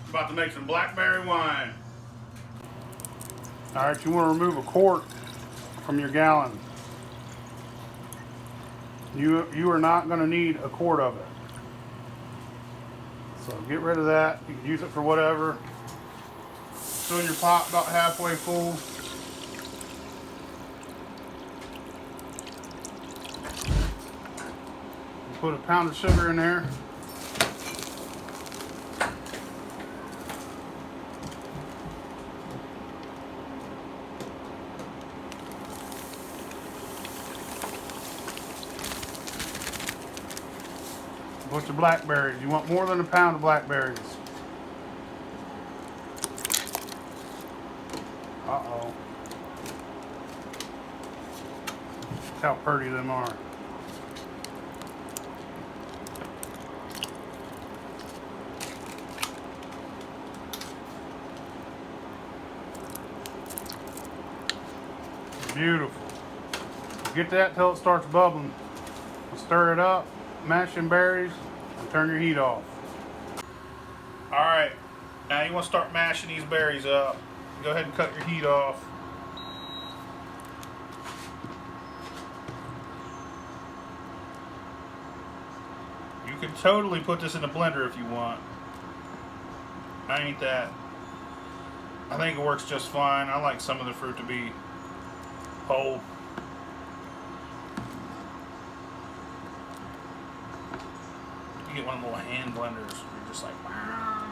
About to make some blackberry wine. All right, you want to remove a quart from your gallon. You are not going to need a quart of it. So get rid of that. You can use it for whatever. Fill your pot about halfway full. Put a pound of sugar in there. A bunch of blackberries. You want more than a pound of blackberries. Uh-oh. Look how pretty them are. Beautiful. Get that till it starts bubbling. Stir it up, mash some berries, and turn your heat off. Alright, now you want to start mashing these berries up. Go ahead and cut your heat off. You can totally put this in a blender if you want. I ain't that. I think it works just fine. I like some of the fruit to be whole. You get one of the little hand blenders where you're just like, wow.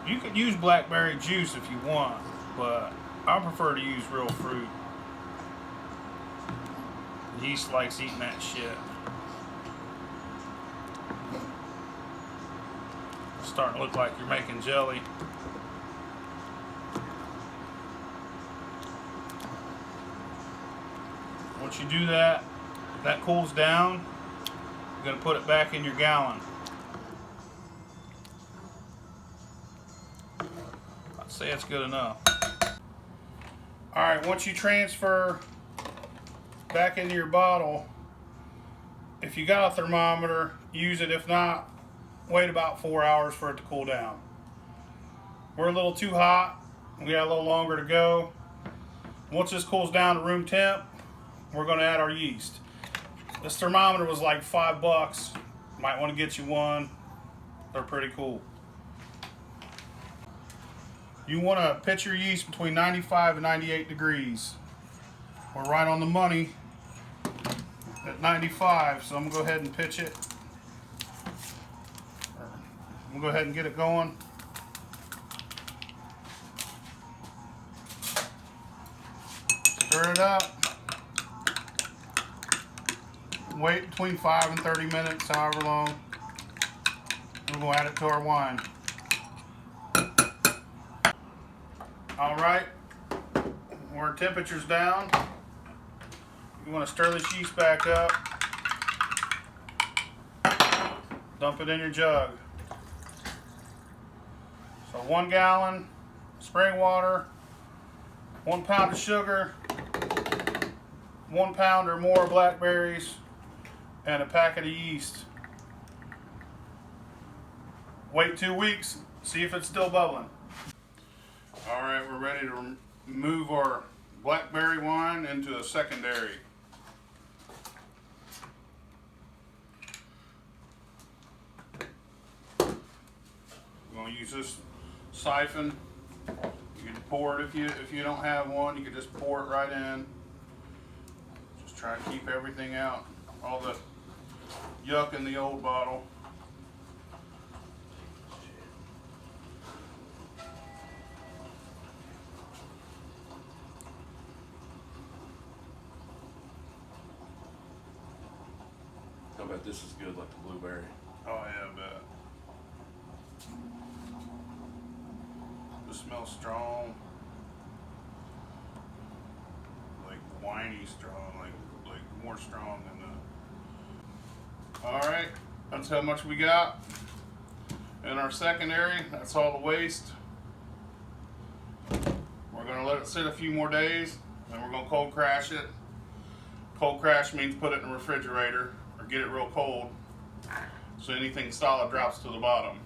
You could use blackberry juice if you want, but I prefer to use real fruit. Yeast likes eating that shit. It's starting to look like you're making jelly. Once you do that, if that cools down, you're going to put it back in your gallon. I'd say it's good enough. Alright, once you transfer back into your bottle, if you got a thermometer, use it. If not, wait about 4 hours for it to cool down. We're a little too hot. We got a little longer to go. Once this cools down to room temp, we're going to add our yeast. This thermometer was like $5. Might want to get you one. They're pretty cool. You want to pitch your yeast between 95 and 98 degrees. We're right on the money at 95, so I'm going to go ahead and pitch it. I'm going to go ahead and get it going. Stir it up. Wait between 5 and 30 minutes, however long. We're going to add it to our wine. Alright, our temperature's down. You want to stir this yeast back up. Dump it in your jug. So 1 gallon spring water, 1 pound of sugar, 1 pound or more of blackberries, and a packet of yeast. Wait 2 weeks, see if it's still bubbling. Alright, we're ready to move our blackberry wine into a secondary. We're going to use this siphon. You can pour it if you don't have one. You can just pour it right in. Just try to keep everything out, all the yuck in the old bottle. I bet this is good, like the blueberry. Oh yeah, I bet. This smells strong. Like winey strong, like more strong than the... Alright, that's how much we got. In our secondary, that's all the waste. We're gonna let it sit a few more days and we're gonna cold crash it. Cold crash means put it in the refrigerator or get it real cold so anything solid drops to the bottom.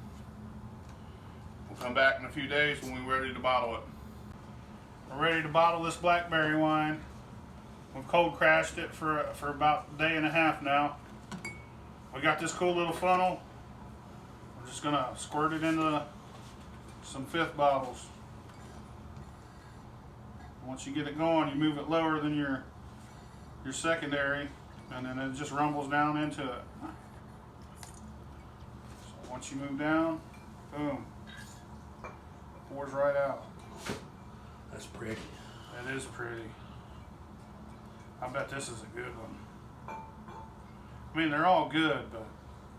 We'll come back in a few days when we're ready to bottle it. We're ready to bottle this blackberry wine. We've cold crashed it for about a day and a half now. We got this cool little funnel. We're just gonna squirt it into some 5th bottles. Once you get it going, you move it lower than your secondary, and then it just rumbles down into it. So once you move down, boom, pours right out. That's pretty. It is pretty. I bet this is a good one. I mean, they're all good, but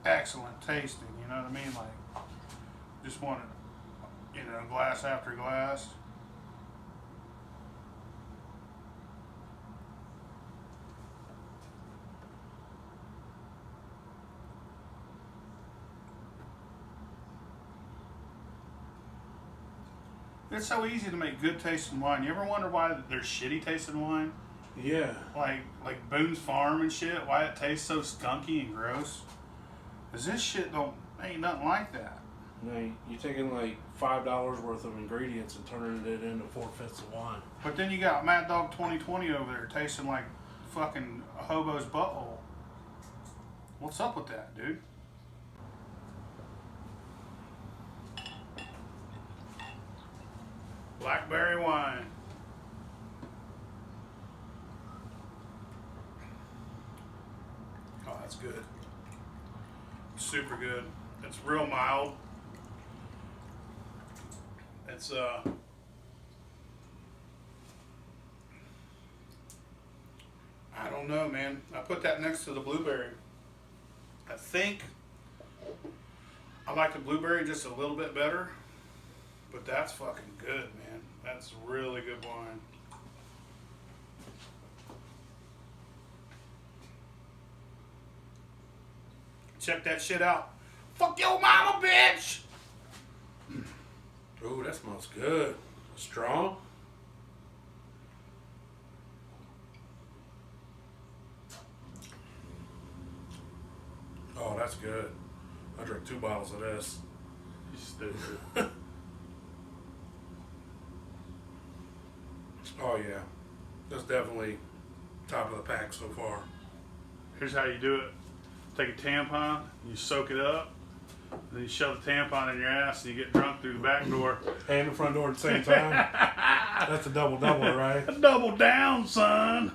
excellent tasting, you know what I mean? Like, just want it, you know, glass after glass. It's so easy to make good tasting wine. You ever wonder why there's shitty tasting wine? Yeah. Like Boone's Farm and shit, why it tastes so skunky and gross? Cause this shit ain't nothing like that. No, you're taking like $5 worth of ingredients and turning it into 4/5 of wine. But then you got Mad Dog 2020 over there tasting like fucking a hobo's butthole. What's up with that, dude? Blackberry wine. Oh, that's good. Super good. It's real mild. It's I don't know, man. I put that next to the blueberry. I think I like the blueberry just a little bit better, but that's fucking good, man. That's really good wine. Check that shit out. Fuck your mama, bitch! Ooh, that smells good. Strong. Oh, that's good. I drank 2 bottles of this. You stupid. Oh yeah, that's definitely top of the pack so far. Here's how you do it. Take a tampon, you soak it up, then you shove the tampon in your ass and you get drunk through the back door. And the front door at the same time. That's a double, right? Double down, son.